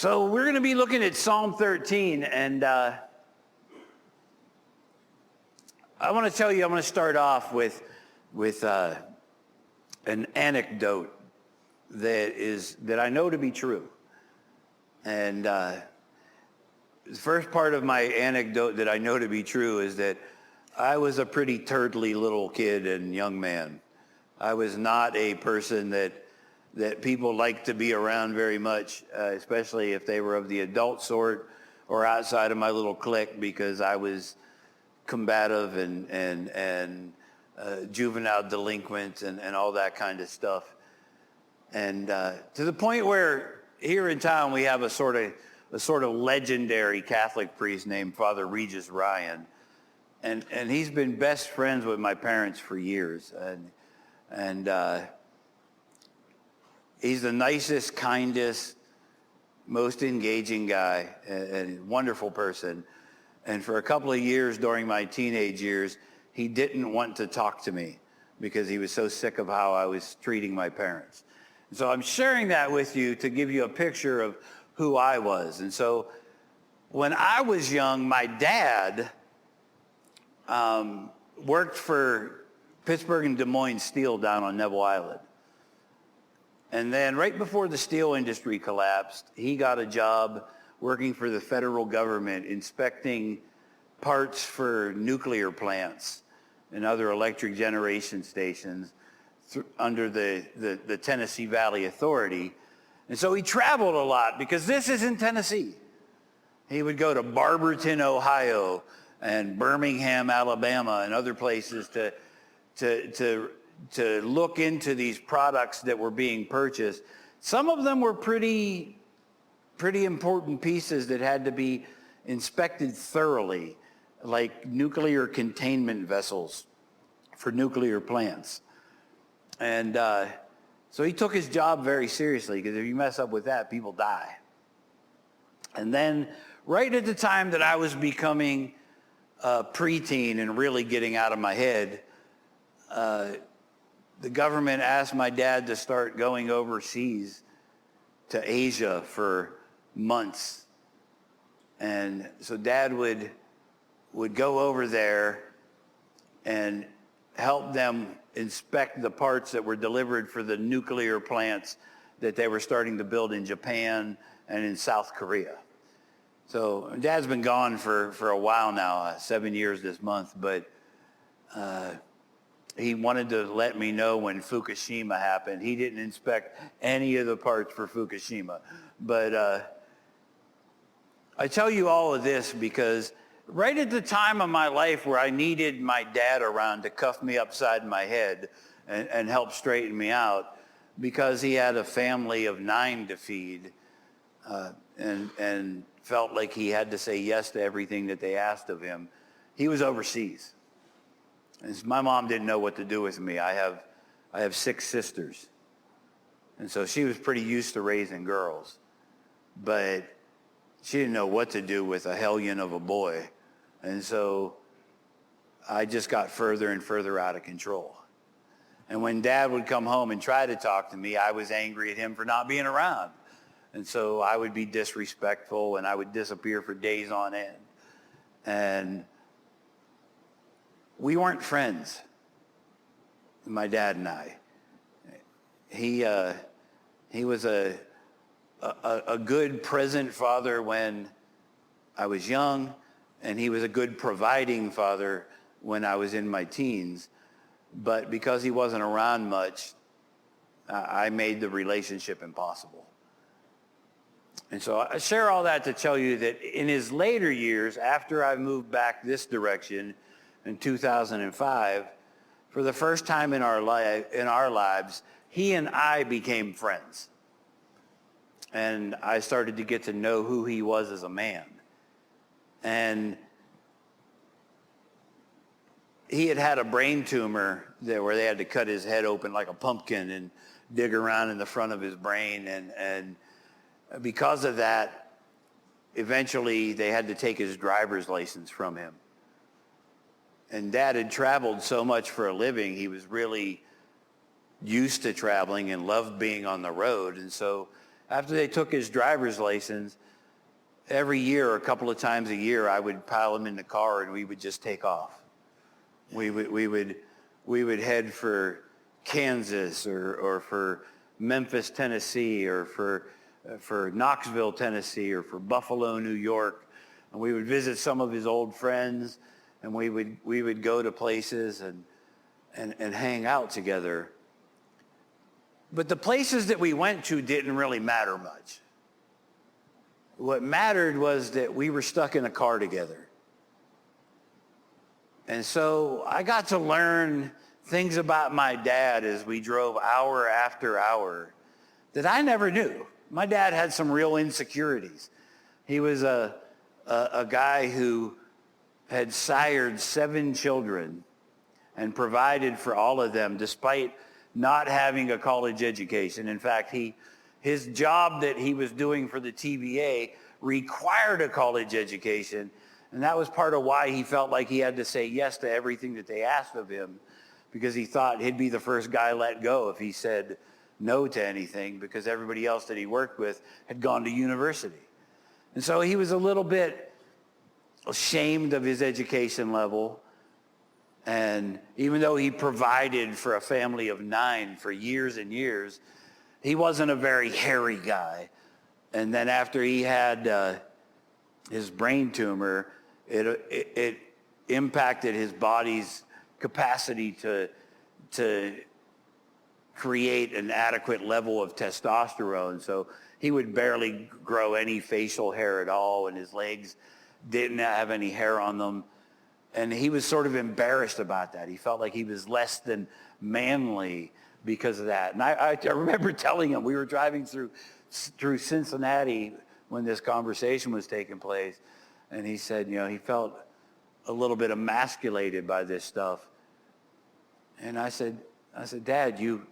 So we're going to be looking at Psalm 13, and I want to tell you, I'm going to start off with an anecdote that I know to be true. And the first part of my anecdote that I know to be true is that I was a pretty turtly little kid and young man. I was not a person that people liked to be around very much, especially if they were of the adult sort or outside of my little clique, because I was combative and juvenile delinquent and all that kind of stuff. And to the point where here in town we have a sort of legendary Catholic priest named Father Regis Ryan. And he's been best friends with my parents for years. And he's the nicest, kindest, most engaging guy, and a wonderful person. And for a couple of years during my teenage years, he didn't want to talk to me because he was so sick of how I was treating my parents. And so I'm sharing that with you to give you a picture of who I was. And so when I was young, my dad worked for Pittsburgh and Des Moines Steel down on Neville Island. And then right before the steel industry collapsed, he got a job working for the federal government inspecting parts for nuclear plants and other electric generation stations under the Tennessee Valley Authority. And so he traveled a lot because this is in Tennessee. He would go to Barberton, Ohio, and Birmingham, Alabama, and other places to look into these products that were being purchased. Some of them were pretty important pieces that had to be inspected thoroughly, like nuclear containment vessels for nuclear plants. And so he took his job very seriously, because if you mess up with that, people die. And then right at the time that I was becoming a preteen and really getting out of my head, the government asked my dad to start going overseas to Asia for months. And so Dad would go over there and help them inspect the parts that were delivered for the nuclear plants that they were starting to build in Japan and in South Korea. So Dad's been gone for a while now, 7 years this month, but he wanted to let me know when Fukushima happened. He didn't inspect any of the parts for Fukushima. But I tell you all of this because right at the time of my life where I needed my dad around to cuff me upside my head and help straighten me out, because he had a family of 9 to feed, and felt like he had to say yes to everything that they asked of him, he was overseas. And my mom didn't know what to do with me. I have 6 sisters. And so she was pretty used to raising girls. But she didn't know what to do with a hellion of a boy. And so I just got further and further out of control. And when Dad would come home and try to talk to me, I was angry at him for not being around. And so I would be disrespectful, and I would disappear for days on end. And we weren't friends, my dad and I. He was a good present father when I was young, and he was a good providing father when I was in my teens. But because he wasn't around much, I made the relationship impossible. And so I share all that to tell you that in his later years, after I moved back this direction, in 2005, for the first time in our lives, he and I became friends. And I started to get to know who he was as a man. And he had a brain tumor where they had to cut his head open like a pumpkin and dig around in the front of his brain. And because of that, eventually they had to take his driver's license from him. And Dad had traveled so much for a living, he was really used to traveling and loved being on the road. And so After they took his driver's license, every year, a couple of times a year, I would pile him in the car and we would just take off. We would head for Kansas or for Memphis, Tennessee, or for Knoxville, Tennessee, or for Buffalo, New York. And we would visit some of his old friends, and we would go to places and hang out together. But the places that we went to didn't really matter much. What mattered was that we were stuck in a car together. And so I got to learn things about my dad as we drove hour after hour that I never knew. My dad had some real insecurities. He was a guy who had sired 7 children and provided for all of them despite not having a college education. In fact, his job that he was doing for the TVA required a college education, and that was part of why he felt like he had to say yes to everything that they asked of him, because he thought he'd be the first guy let go if he said no to anything, because everybody else that he worked with had gone to university. And so he was a little bit ashamed of his education level. And even though he provided for a family of 9 for years and years, he wasn't a very hairy guy. And then after he had his brain tumor, it impacted his body's capacity to create an adequate level of testosterone. So he would barely grow any facial hair at all, and his legs didn't have any hair on them. And he was sort of embarrassed about that. He felt like he was less than manly because of that. And I remember telling him, we were driving through Cincinnati when this conversation was taking place, and he said, he felt a little bit emasculated by this stuff. And I said, Dad, you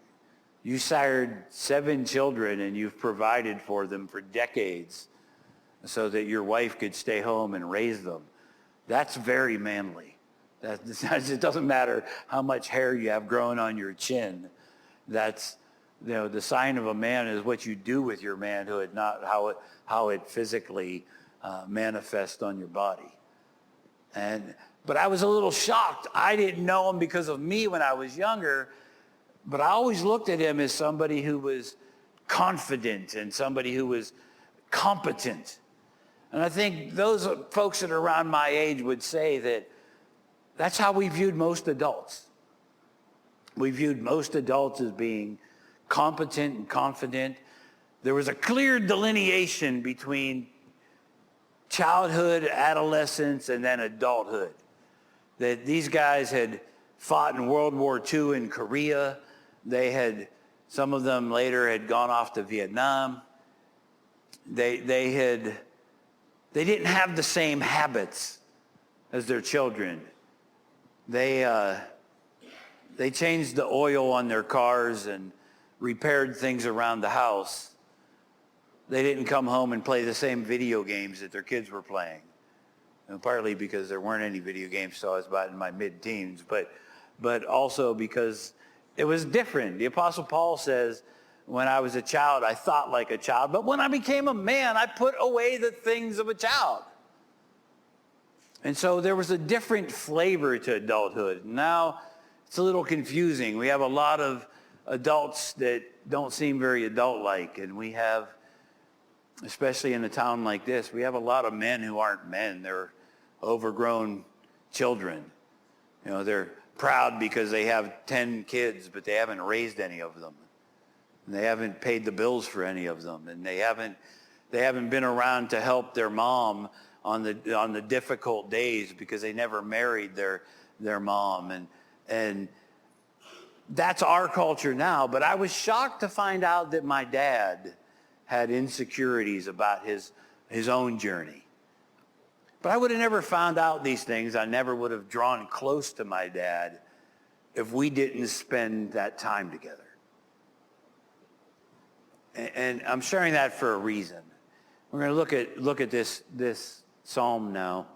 sired 7 children and you've provided for them for decades so that your wife could stay home and raise them. That's very manly. It doesn't matter how much hair you have growing on your chin. That's, the sign of a man is what you do with your manhood, not how it physically manifests on your body. But I was a little shocked. I didn't know him because of me when I was younger, but I always looked at him as somebody who was confident and somebody who was competent. And I think those folks that are around my age would say that that's how we viewed most adults. We viewed most adults as being competent and confident. There was a clear delineation between childhood, adolescence, and then adulthood. That these guys had fought in World War II in Korea. Some of them later had gone off to Vietnam. They didn't have the same habits as their children. They changed the oil on their cars and repaired things around the house. They didn't come home and play the same video games that their kids were playing. And partly because there weren't any video games, so I was about in my mid-teens, but also because it was different. The Apostle Paul says, when I was a child, I thought like a child, but when I became a man, I put away the things of a child. And so there was a different flavor to adulthood. Now it's a little confusing. We have a lot of adults that don't seem very adult-like, and we have, especially in a town like this, we have a lot of men who aren't men. They're overgrown children. They're proud because they have 10 kids, but they haven't raised any of them. And they haven't paid the bills for any of them, and they haven't been around to help their mom on the difficult days because they never married their mom. And that's our culture now. But I was shocked to find out that my dad had insecurities about his own journey. But I would have never found out these things. I never would have drawn close to my dad if we didn't spend that time together. And I'm sharing that for a reason. We're going to look at this psalm now.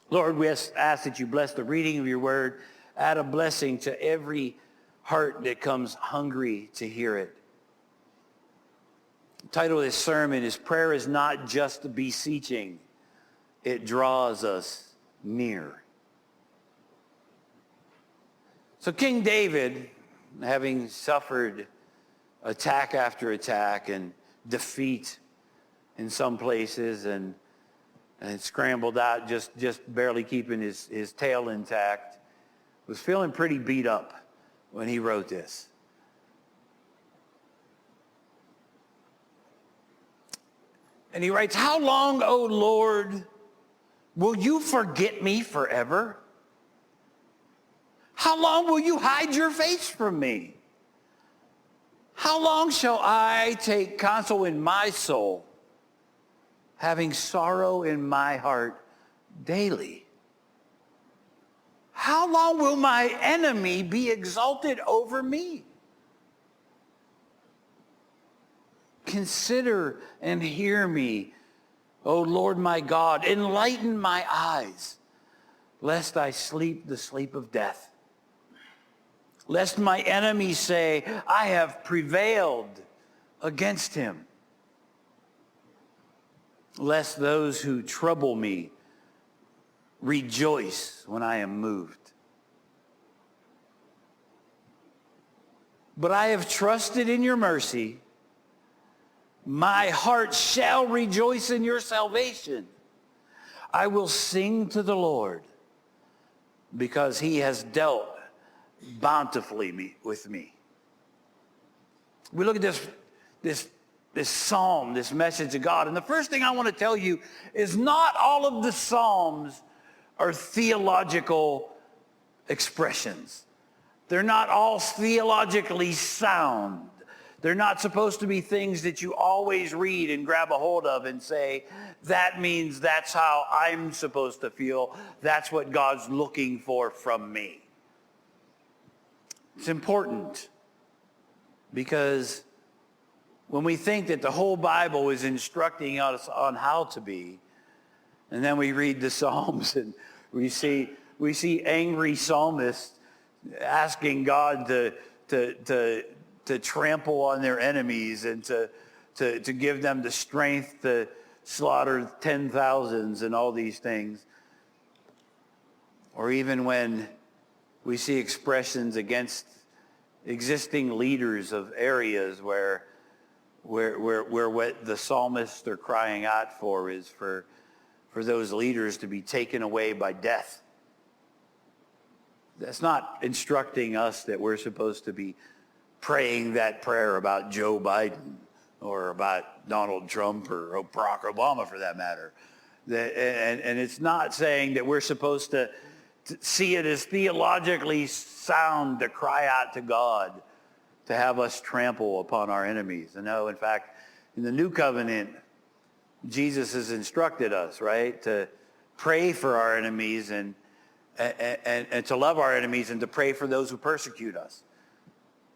Lord, we ask that you bless the reading of your word. Add a blessing to every heart that comes hungry to hear it. The title of this sermon is Prayer is Not Just Beseeching, It Draws Us Near. So King David, having suffered attack after attack and defeat in some places and scrambled out, just barely keeping his tail intact, was feeling pretty beat up when he wrote this. And he writes, "How long, O Lord, will you forget me forever? How long will you hide your face from me? How long shall I take counsel in my soul, having sorrow in my heart daily? How long will my enemy be exalted over me? Consider and hear me, O Lord my God. Enlighten my eyes, lest I sleep the sleep of death. Lest my enemies say, I have prevailed against him. Lest those who trouble me rejoice when I am moved. But I have trusted in your mercy. My heart shall rejoice in your salvation. I will sing to the Lord because he has dealt bountifully with me." We look at this psalm, this message of God, and the first thing I want to tell you is not all of the psalms are theological expressions. They're not all theologically sound. They're not supposed to be things that you always read and grab a hold of and say, that means that's how I'm supposed to feel. That's what God's looking for from me. It's important because when we think that the whole Bible is instructing us on how to be, and then we read the Psalms and we see angry psalmists asking God to trample on their enemies and to give them the strength to slaughter 10,000s and all these things. Or even when we see expressions against existing leaders of areas where what the psalmists are crying out for is for those leaders to be taken away by death. That's not instructing us that we're supposed to be praying that prayer about Joe Biden or about Donald Trump or Barack Obama for that matter. And it's not saying that we're supposed to see it as theologically sound to cry out to God to have us trample upon our enemies. And no, in fact, in the new covenant, Jesus has instructed us, right, to pray for our enemies and to love our enemies and to pray for those who persecute us.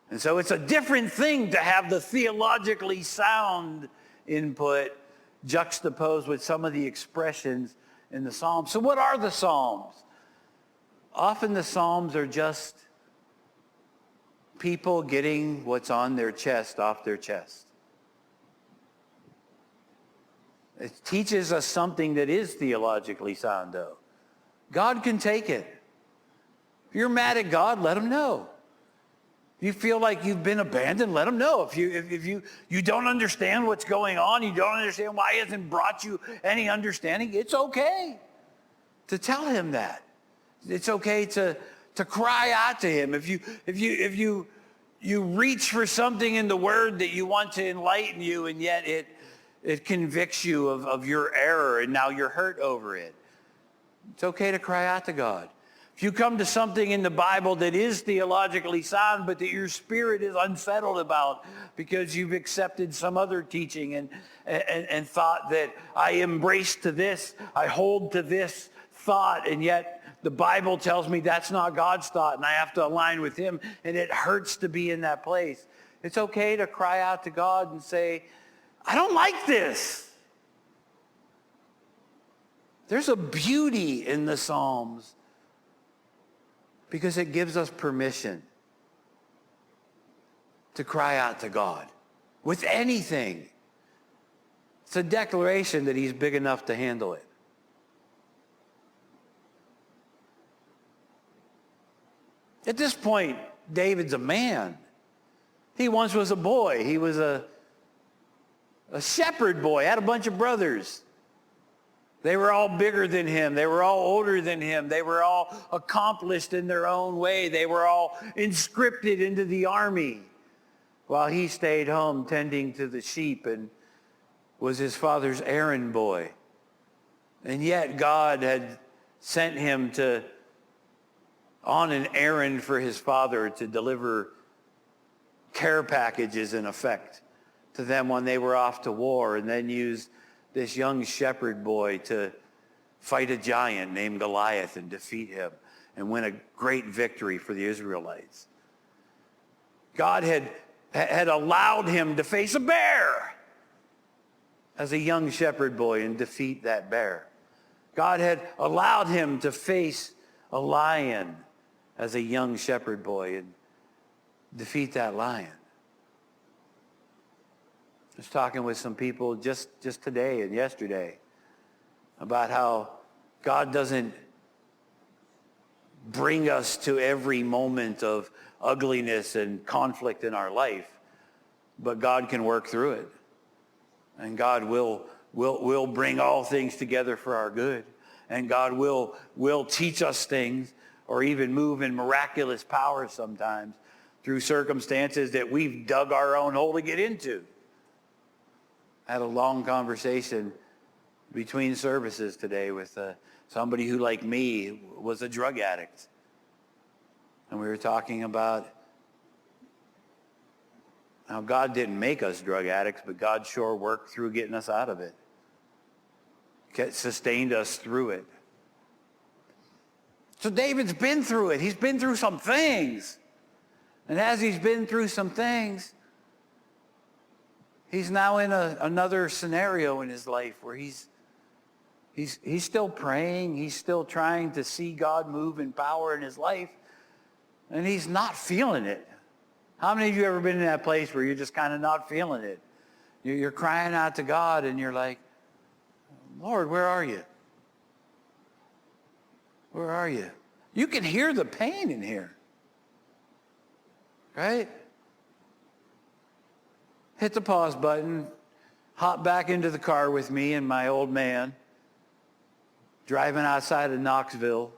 And so it's a different thing to have the theologically sound input juxtaposed with some of the expressions in the Psalms. So what are the Psalms? Often the Psalms are just people getting what's on their chest off their chest. It teaches us something that is theologically sound, though. God can take it. If you're mad at God, let him know. If you feel like you've been abandoned, let him know. If you don't understand what's going on, you don't understand why he hasn't brought you any understanding, it's okay to tell him that. It's okay to cry out to him. If you reach for something in the Word that you want to enlighten you, and yet it convicts you of your error, and now you're hurt over it, it's okay to cry out to God. If you come to something in the Bible that is theologically sound, but that your spirit is unsettled about because you've accepted some other teaching and thought that I embrace to this, I hold to this thought, and yet the Bible tells me that's not God's thought and I have to align with him, and it hurts to be in that place. It's okay to cry out to God and say, I don't like this. There's a beauty in the Psalms because it gives us permission to cry out to God with anything. It's a declaration that he's big enough to handle it. At this point, David's a man. He once was a boy. He was a shepherd boy, had a bunch of brothers. They were all bigger than him. They were all older than him. They were all accomplished in their own way. They were all inscripted into the army while he stayed home tending to the sheep and was his father's errand boy. And yet God had sent him on an errand for his father to deliver care packages, in effect, to them when they were off to war, and then used this young shepherd boy to fight a giant named Goliath and defeat him and win a great victory for the Israelites. God had allowed him to face a bear as a young shepherd boy and defeat that bear. God had allowed him to face a lion as a young shepherd boy and defeat that lion. I was talking with some people just today and yesterday about how God doesn't bring us to every moment of ugliness and conflict in our life, but God can work through it. And God will bring all things together for our good. And God will teach us things, or even move in miraculous power sometimes through circumstances that we've dug our own hole to get into. I had a long conversation between services today with somebody who, like me, was a drug addict. And we were talking about how God didn't make us drug addicts, but God sure worked through getting us out of it. Sustained us through it. So David's been through it. He's been through some things. And as he's been through some things, he's now in another scenario in his life where he's still praying. He's still trying to see God move in power in his life. And he's not feeling it. How many of you ever been in that place where you're just kind of not feeling it? You're crying out to God and you're like, Lord, where are you? Where are you? You can hear the pain in here. Right? Hit the pause button, hop back into the car with me and my old man, driving outside of Knoxville,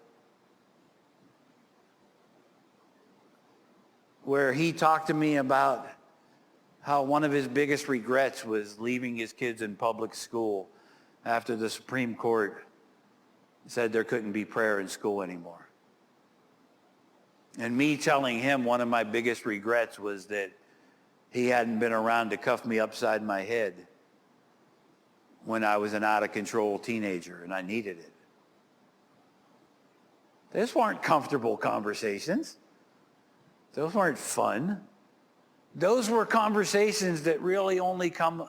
where he talked to me about how one of his biggest regrets was leaving his kids in public school after the Supreme Court said there couldn't be prayer in school anymore. And me telling him one of my biggest regrets was that he hadn't been around to cuff me upside my head when I was an out-of-control teenager and I needed it. Those weren't comfortable conversations. Those weren't fun. Those were conversations that really only come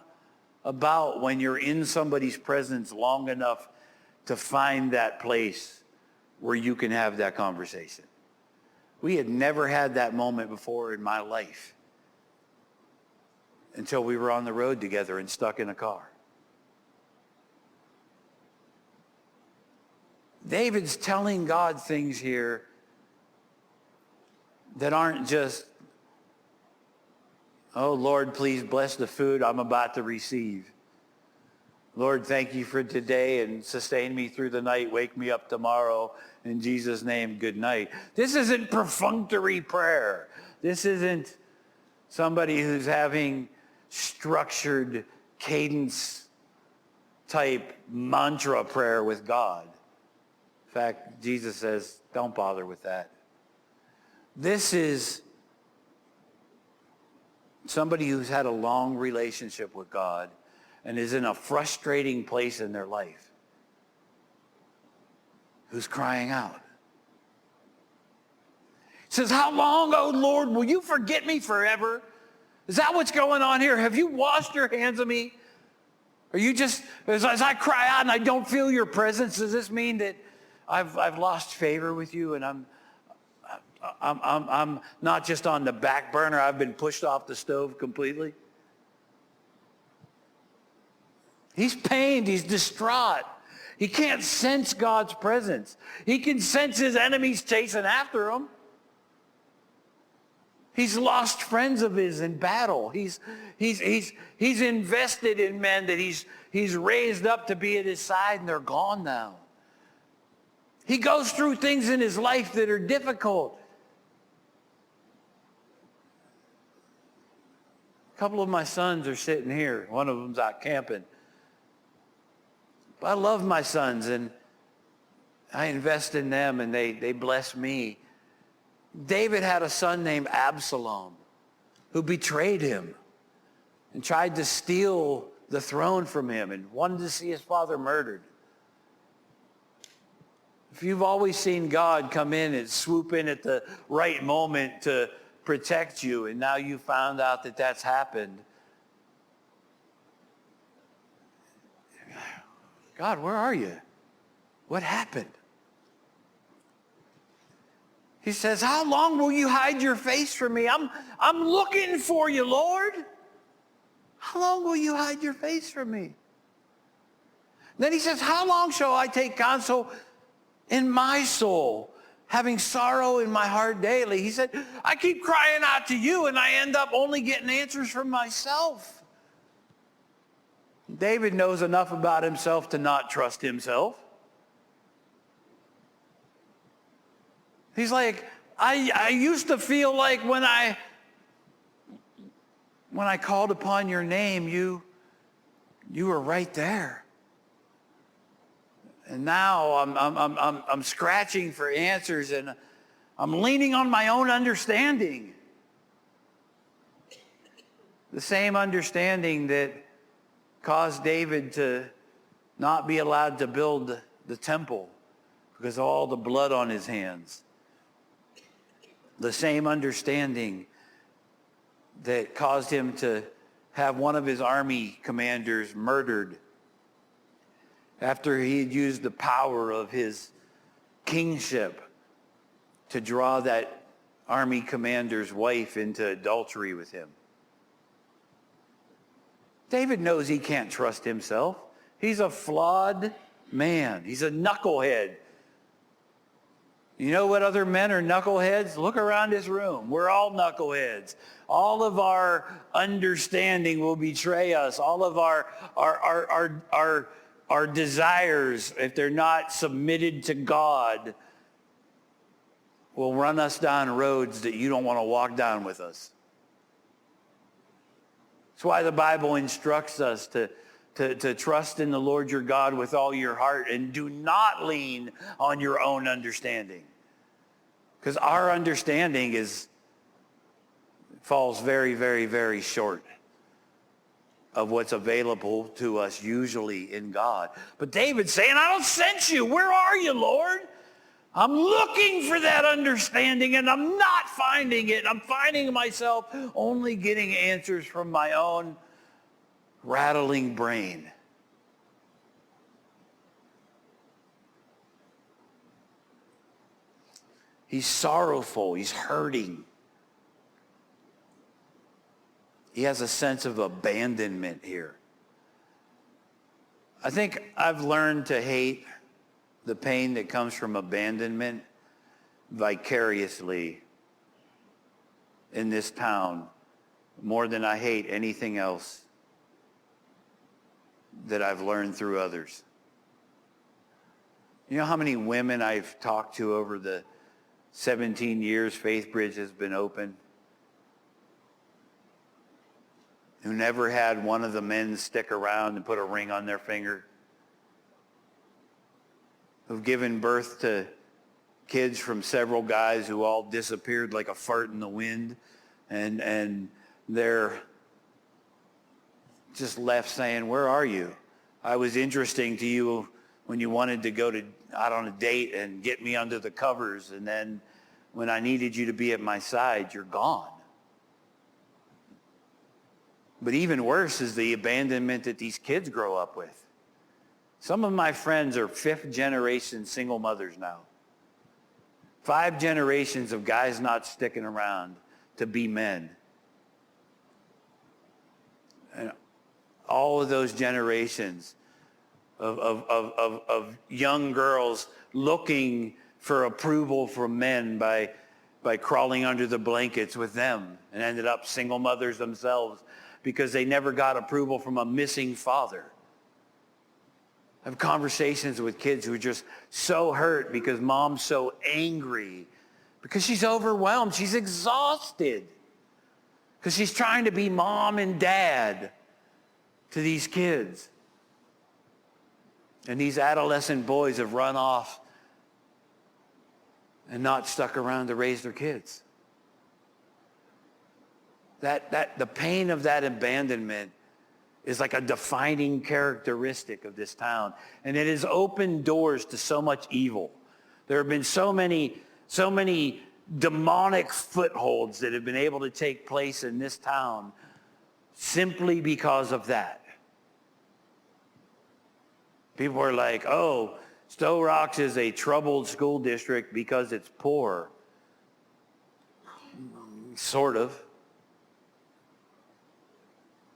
about when you're in somebody's presence long enough to find that place where you can have that conversation. We had never had that moment before in my life until we were on the road together and stuck in a car. David's telling God things here that aren't just, oh, Lord, please bless the food I'm about to receive. Lord, thank you for today and sustain me through the night. Wake me up tomorrow. In Jesus' name, good night. This isn't perfunctory prayer. This isn't somebody who's having structured cadence type mantra prayer with God. In fact, Jesus says, don't bother with that. This is somebody who's had a long relationship with God and is in a frustrating place in their life, who's crying out. He says, how long, oh Lord, will you forget me forever? Is that what's going on here? Have you washed your hands of me? Are you just, as I cry out and I don't feel your presence, does this mean that I've lost favor with you and I'm not just on the back burner, I've been pushed off the stove completely? He's pained. He's distraught. He can't sense God's presence. He can sense his enemies chasing after him. He's lost friends of his in battle. He's invested in men that he's raised up to be at his side, and they're gone now. He goes through things in his life that are difficult. A couple of my sons are sitting here. One of them's out camping. But I love my sons, and I invest in them, and they bless me. David had a son named Absalom who betrayed him and tried to steal the throne from him and wanted to see his father murdered. If you've always seen God come in and swoop in at the right moment to protect you, and now you found out that that's happened, God, where are you? What happened? He says, how long will you hide your face from me? I'm looking for you, Lord. How long will you hide your face from me? Then he says, how long shall I take counsel in my soul, having sorrow in my heart daily? He said, I keep crying out to you, and I end up only getting answers from myself. David knows enough about himself to not trust himself. He's like, I used to feel like when I called upon your name, you were right there. And now I'm scratching for answers, and I'm leaning on my own understanding. The same understanding that caused David to not be allowed to build the temple because of all the blood on his hands. The same understanding that caused him to have one of his army commanders murdered after he had used the power of his kingship to draw that army commander's wife into adultery with him. David knows he can't trust himself. He's a flawed man. He's a knucklehead. You know what other men are knuckleheads? Look around this room. We're all knuckleheads. All of our understanding will betray us. All of our desires, if they're not submitted to God, will run us down roads that you don't want to walk down with us. That's why the Bible instructs us to trust in the Lord your God with all your heart and do not lean on your own understanding. Because our understanding falls very, very, very short of what's available to us usually in God. But David's saying, I don't sense you. Where are you, Lord? I'm looking for that understanding, and I'm not finding it. I'm finding myself only getting answers from my own rattling brain. He's sorrowful. He's hurting. He has a sense of abandonment here. I think I've learned to hate the pain that comes from abandonment vicariously in this town more than I hate anything else that I've learned through others. You know how many women I've talked to over the 17 years Faith Bridge has been open, who never had one of the men stick around and put a ring on their finger, who've given birth to kids from several guys who all disappeared like a fart in the wind, and they're just left saying, where are you? I was interesting to you when you wanted to go out on a date and get me under the covers, and then when I needed you to be at my side, you're gone. But even worse is the abandonment that these kids grow up with. Some of my friends are 5th generation single mothers now. 5 generations of guys not sticking around to be men. And all of those generations of young girls looking for approval from men by crawling under the blankets with them, and ended up single mothers themselves because they never got approval from a missing father. I have conversations with kids who are just so hurt because mom's so angry, because she's overwhelmed, she's exhausted, because she's trying to be mom and dad to these kids. And these adolescent boys have run off and not stuck around to raise their kids. The pain of that abandonment is like a defining characteristic of this town. And it has opened doors to so much evil. There have been so many demonic footholds that have been able to take place in this town simply because of that. People are like, oh, Stowe Rocks is a troubled school district because it's poor. Sort of.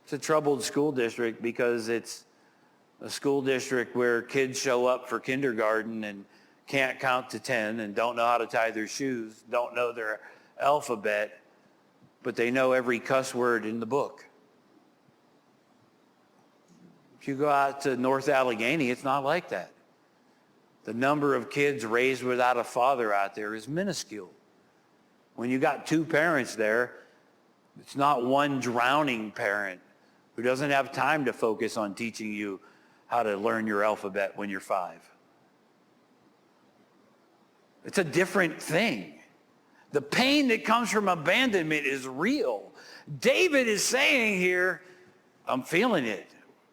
It's a troubled school district because it's a school district where kids show up for kindergarten and can't count to 10 and don't know how to tie their shoes, don't know their alphabet, but they know every cuss word in the book. If you go out to North Allegheny, it's not like that. The number of kids raised without a father out there is minuscule. When you got two parents there, it's not one drowning parent who doesn't have time to focus on teaching you how to learn your alphabet when you're 5. It's a different thing. The pain that comes from abandonment is real. David is saying here, I'm feeling it.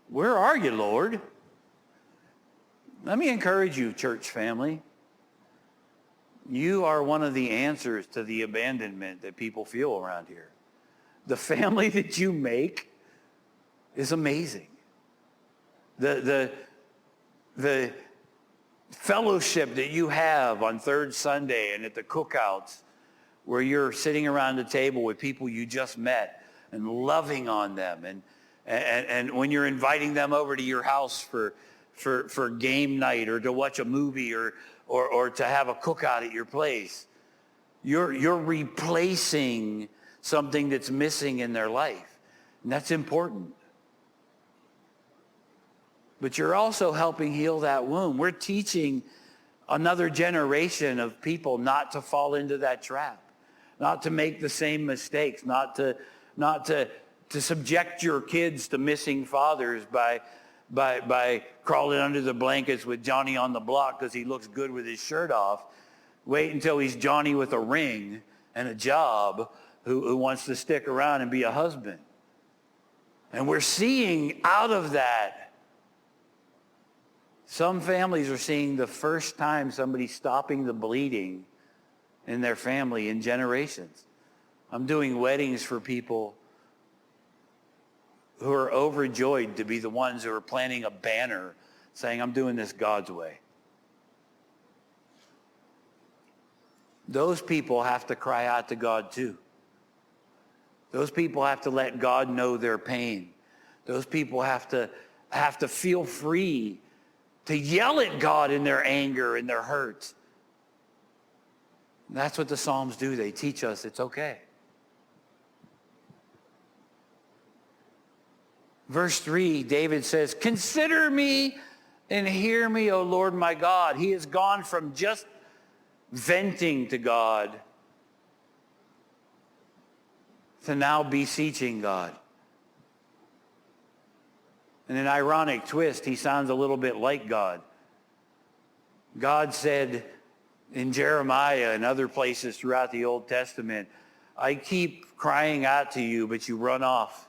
Where are you, Lord? Let me encourage you, church family. You are one of the answers to the abandonment that people feel around here. The family that you make is amazing. The fellowship that you have on third Sunday and at the cookouts, where you're sitting around the table with people you just met and loving on them, and when you're inviting them over to your house for game night or to watch a movie or to have a cookout at your place, you're replacing something that's missing in their life, and that's important. But you're also helping heal that wound. We're teaching another generation of people not to fall into that trap, not to make the same mistakes, not to subject your kids to missing fathers by crawling under the blankets with Johnny on the block because he looks good with his shirt off. Wait until he's Johnny with a ring and a job who wants to stick around and be a husband. And we're seeing out of that, some families are seeing the first time somebody stopping the bleeding in their family in generations. I'm doing weddings for people who are overjoyed to be the ones who are planting a banner saying, I'm doing this God's way. Those people have to cry out to God too. Those people have to let God know their pain. Those people have to feel free to yell at God in their anger and their hurt. And that's what the Psalms do. They teach us it's okay. Verse 3, David says, consider me and hear me, O Lord my God. He has gone from just venting to God to now beseeching God. In an ironic twist, he sounds a little bit like God. God said in Jeremiah and other places throughout the Old Testament, I keep crying out to you, but you run off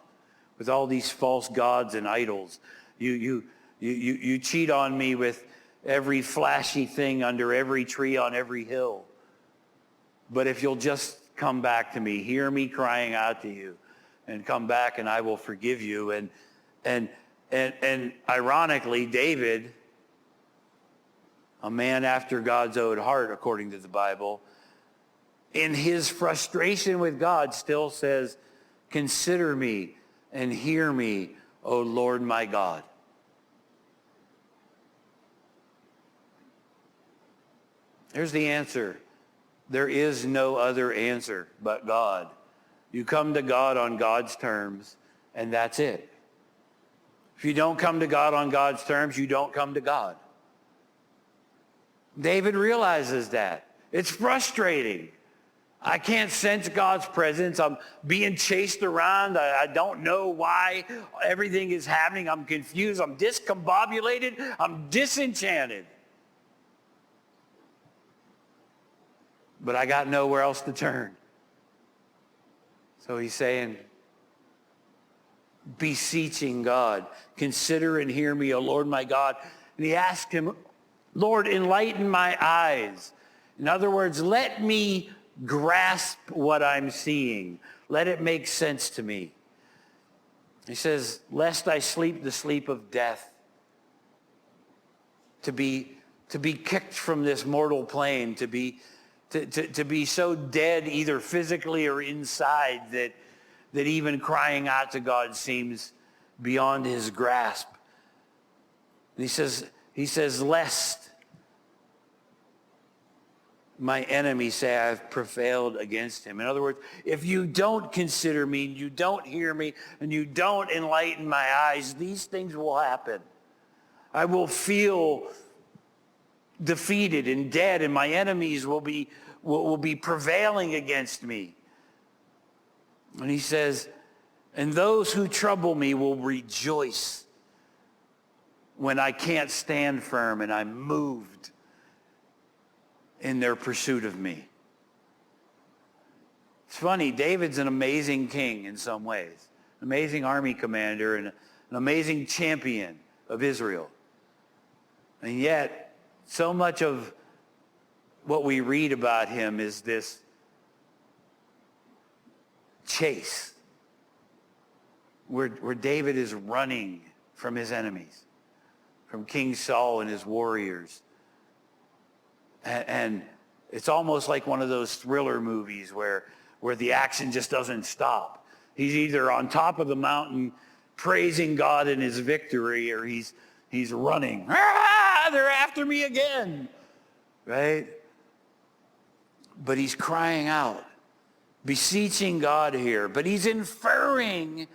with all these false gods and idols. You cheat on me with every flashy thing under every tree on every hill. But if you'll just come back to me, hear me crying out to you, and come back and I will forgive you. And ironically, David, a man after God's own heart, according to the Bible, in his frustration with God still says, consider me and hear me, O Lord my God. Here's the answer. There is no other answer but God. You come to God on God's terms, and that's it. If you don't come to God on God's terms, you don't come to God. David realizes that. It's frustrating. I can't sense God's presence. I'm being chased around. I don't know why everything is happening. I'm confused. I'm discombobulated. I'm disenchanted. But I got nowhere else to turn. So he's saying, beseeching God, consider and hear me, O Lord my God. And he asked him, Lord, enlighten my eyes. In other words, let me grasp what I'm seeing. Let it make sense to me. He says, lest I sleep the sleep of death, to be kicked from this mortal plane, to be so dead either physically or inside that even crying out to God seems beyond his grasp. And he says, lest my enemies say I've prevailed against him. In other words, if you don't consider me, and you don't hear me, and you don't enlighten my eyes, these things will happen. I will feel defeated and dead, and my enemies will be prevailing against me. And he says, and those who trouble me will rejoice when I can't stand firm and I'm moved in their pursuit of me. It's funny, David's an amazing king in some ways, an amazing army commander and an amazing champion of Israel. And yet, so much of what we read about him is this chase where David is running from his enemies, from King Saul and his warriors. And it's almost like one of those thriller movies where the action just doesn't stop. He's either on top of the mountain praising God in his victory, or he's running. Ah, they're after me again, right? But he's crying out, beseeching God here. But he's inferring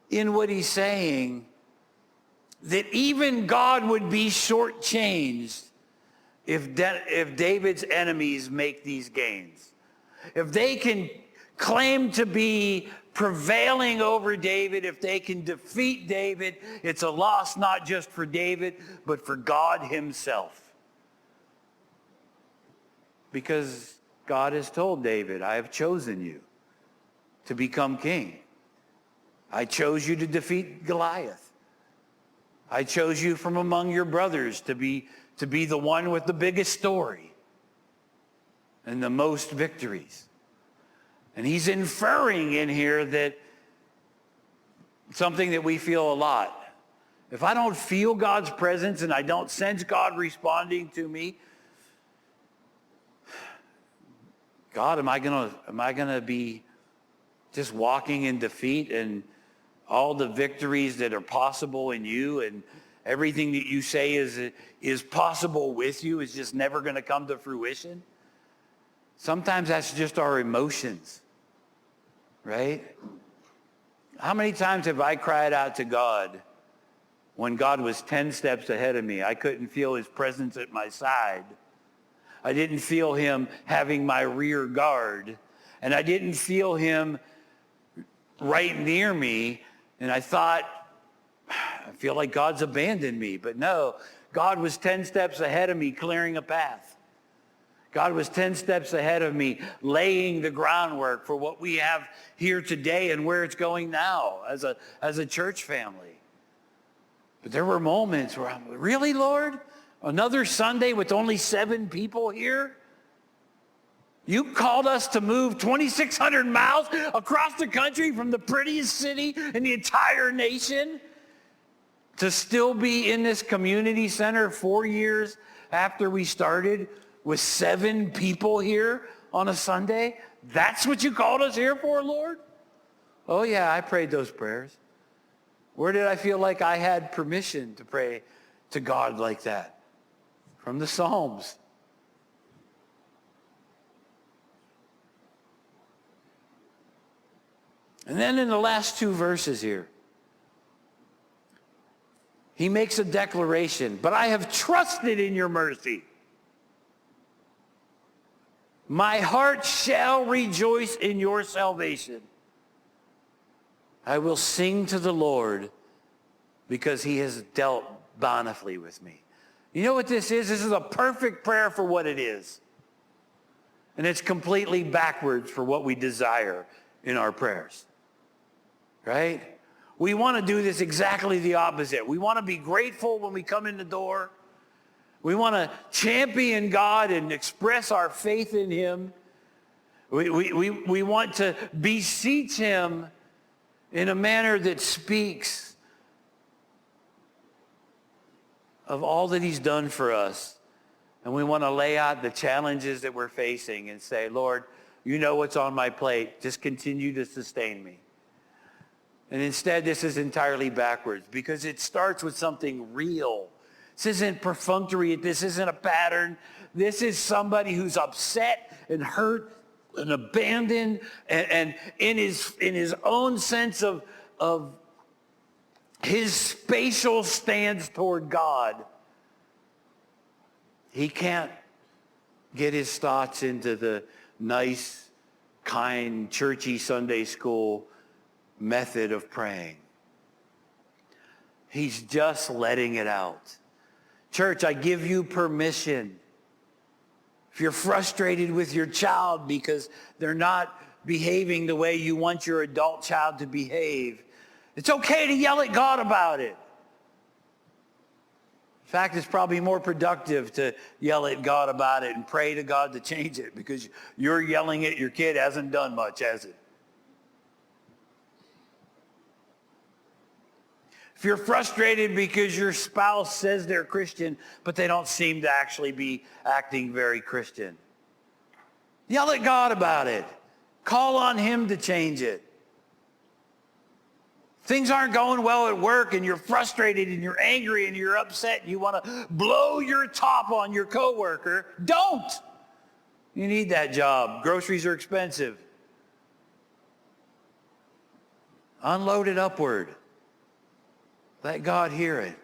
in what he's saying that even God would be shortchanged if David's enemies make these gains. If they can claim to be prevailing over David, if they can defeat David, it's a loss not just for David, but for God himself. Because God has told David, I have chosen you to become king. I chose you to defeat Goliath. I chose you from among your brothers to be the one with the biggest story and the most victories. And he's inferring in here that something that we feel a lot. If I don't feel God's presence and I don't sense God responding to me, God, am I gonna be just walking in defeat, and all the victories that are possible in you and everything that you say is possible with you is just never going to come to fruition? Sometimes that's just our emotions, right? How many times have I cried out to God when God was 10 steps ahead of me? I couldn't feel his presence at my side. I didn't feel him having my rear guard. And I didn't feel him right near me. And I thought, I feel like God's abandoned me. But no, God was 10 steps ahead of me, clearing a path. God was 10 steps ahead of me, laying the groundwork for what we have here today and where it's going now as a church family. But there were moments where I'm, really, Lord? Another Sunday with only 7 people here? You called us to move 2,600 miles across the country from the prettiest city in the entire nation to still be in this community center 4 years after we started with 7 people here on a Sunday? That's what you called us here for, Lord? Oh yeah, I prayed those prayers. Where did I feel like I had permission to pray to God like that? From the Psalms. And then in the last two verses here, he makes a declaration, but I have trusted in your mercy. My heart shall rejoice in your salvation. I will sing to the Lord because he has dealt bountifully with me. You know what this is? This is a perfect prayer for what it is. And it's completely backwards for what we desire in our prayers. Right? We want to do this exactly the opposite. We want to be grateful when we come in the door. We want to champion God and express our faith in him. We want to beseech him in a manner that speaks of all that he's done for us. And we want to lay out the challenges that we're facing and say, Lord, you know what's on my plate. Just continue to sustain me. And instead, this is entirely backwards because it starts with something real. This isn't perfunctory. This isn't a pattern. This is somebody who's upset and hurt and abandoned and in his own sense of his spatial stance toward God. He can't get his thoughts into the nice, kind, churchy Sunday school method of praying. He's just letting it out. Church, I give you permission. If you're frustrated with your child because they're not behaving the way you want your adult child to behave, it's okay to yell at God about it. In fact, it's probably more productive to yell at God about it and pray to God to change it because you're yelling at your kid hasn't done much, has it? If you're frustrated because your spouse says they're Christian, but they don't seem to actually be acting very Christian, yell at God about it. Call on him to change it. Things aren't going well at work and you're frustrated and you're angry and you're upset and you want to blow your top on your coworker. Don't. You need that job. Groceries are expensive. Unload it upward. Let God hear it.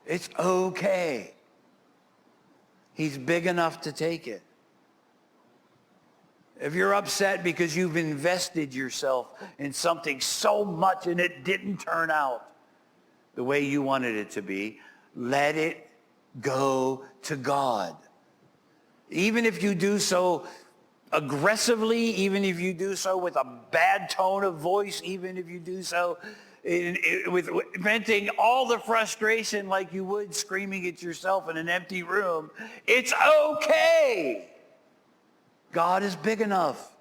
It's okay. He's big enough to take it. If you're upset because you've invested yourself in something so much and it didn't turn out the way you wanted it to be, let it go to God. Even if you do so aggressively, even if you do so with a bad tone of voice, even if you do so with venting all the frustration like you would screaming at yourself in an empty room, it's okay. God is big enough.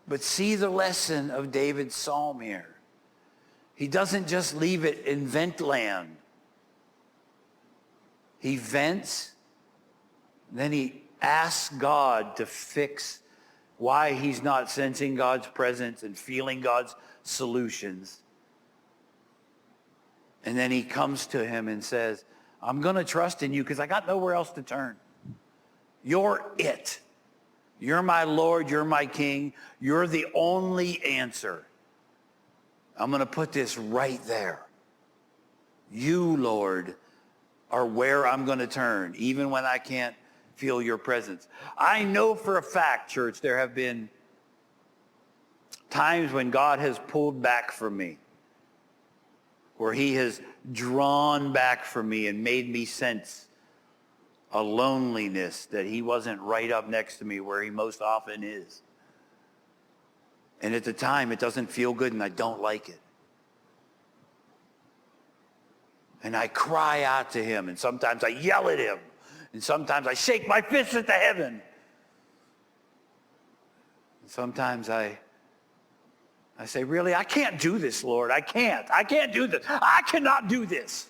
But see the lesson of David's psalm here. He doesn't just leave it in vent land. He vents, then he asks God to fix why he's not sensing God's presence and feeling God's solutions. And then he comes to him and says, I'm going to trust in you because I got nowhere else to turn. You're it. You're my Lord. You're my King. You're the only answer. I'm going to put this right there. You, Lord, are where I'm going to turn, even when I can't feel your presence. I know for a fact, church, there have been times when God has pulled back from me, where he has drawn back from me and made me sense a loneliness that he wasn't right up next to me where he most often is. And at the time, it doesn't feel good and I don't like it. And I cry out to him, and sometimes I yell at him, and sometimes I shake my fist at the heaven. And sometimes I say, really, I can't do this, Lord. I can't do this. I cannot do this.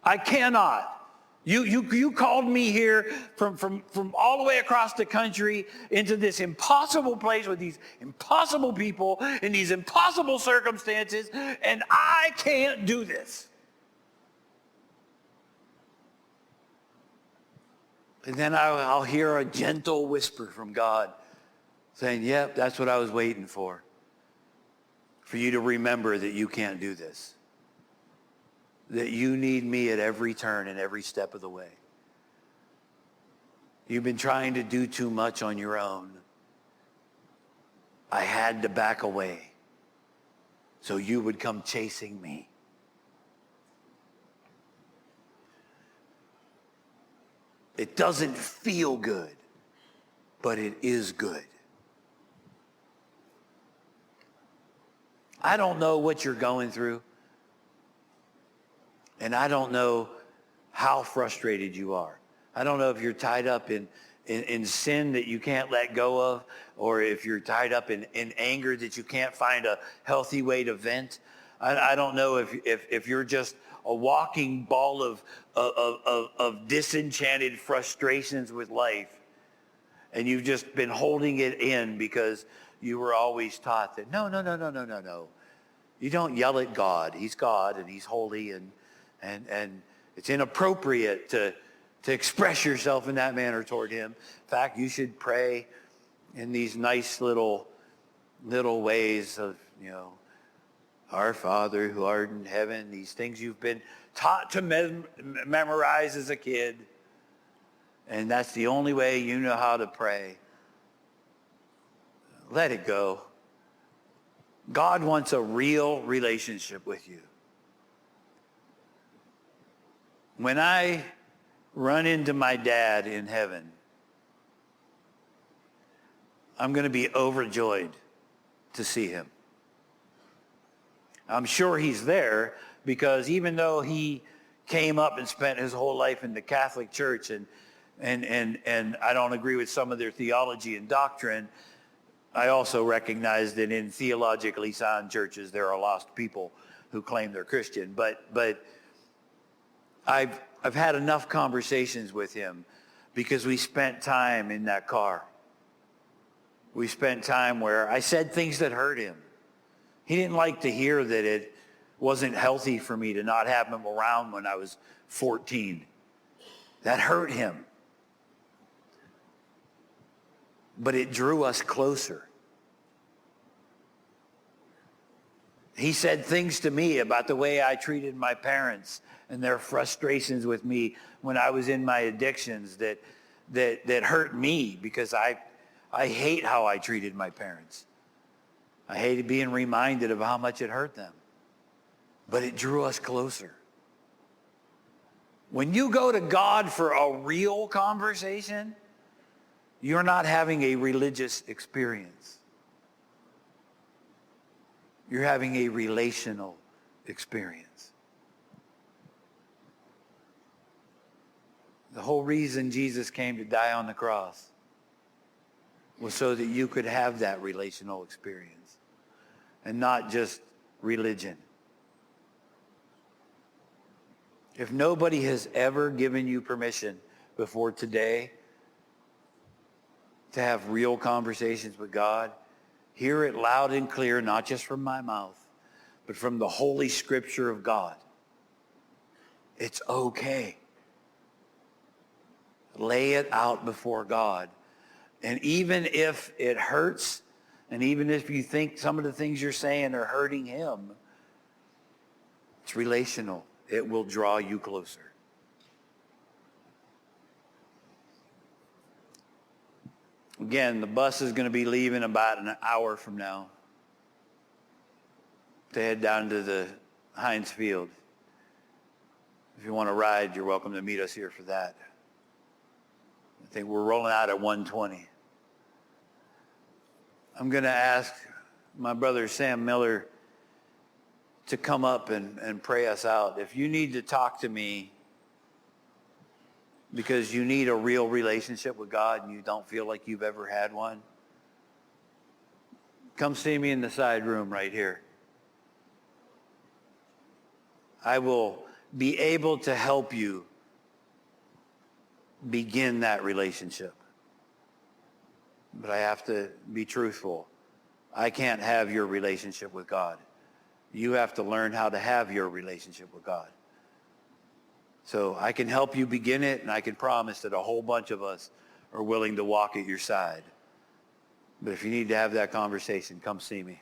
I cannot. You called me here from all the way across the country into this impossible place with these impossible people in these impossible circumstances, and I can't do this. And then I'll hear a gentle whisper from God saying, yep, that's what I was waiting for you to remember that you can't do this. That you need me at every turn and every step of the way. You've been trying to do too much on your own. I had to back away so you would come chasing me. It doesn't feel good, but it is good. I don't know what you're going through. And I don't know how frustrated you are. I don't know if you're tied up in sin that you can't let go of, or if you're tied up in anger that you can't find a healthy way to vent. I don't know if you're just a walking ball of disenchanted frustrations with life, and you've just been holding it in because you were always taught that no. You don't yell at God. He's God and he's holy, and it's inappropriate to express yourself in that manner toward him. In fact, you should pray in these nice little ways of, our Father who art in heaven, these things you've been taught to memorize as a kid. And that's the only way you know how to pray. Let it go. God wants a real relationship with you. When I run into my dad in heaven, I'm going to be overjoyed to see him. I'm sure he's there because even though he came up and spent his whole life in the Catholic Church and I don't agree with some of their theology and doctrine, I also recognize that in theologically sound churches there are lost people who claim they're Christian. But I've had enough conversations with him because we spent time in that car. We spent time where I said things that hurt him. He didn't like to hear that it wasn't healthy for me to not have him around when I was 14. That hurt him. But it drew us closer. He said things to me about the way I treated my parents and their frustrations with me when I was in my addictions that hurt me because I hate how I treated my parents. I hated being reminded of how much it hurt them. But it drew us closer. When you go to God for a real conversation, you're not having a religious experience. You're having a relational experience. The whole reason Jesus came to die on the cross was so that you could have that relational experience and not just religion. If nobody has ever given you permission before today to have real conversations with God, hear it loud and clear, not just from my mouth, but from the Holy Scripture of God. It's okay. Lay it out before God. And even if it hurts, and even if you think some of the things you're saying are hurting him, it's relational. It will draw you closer. Again, the bus is going to be leaving about an hour from now to head down to the Heinz Field. If you want to ride, you're welcome to meet us here for that. I think we're rolling out at 1:20. I'm going to ask my brother Sam Miller to come up and pray us out. If you need to talk to me because you need a real relationship with God and you don't feel like you've ever had one, come see me in the side room right here. I will be able to help you begin that relationship. But I have to be truthful. I can't have your relationship with God. You have to learn how to have your relationship with God. So I can help you begin it, and I can promise that a whole bunch of us are willing to walk at your side. But if you need to have that conversation, come see me.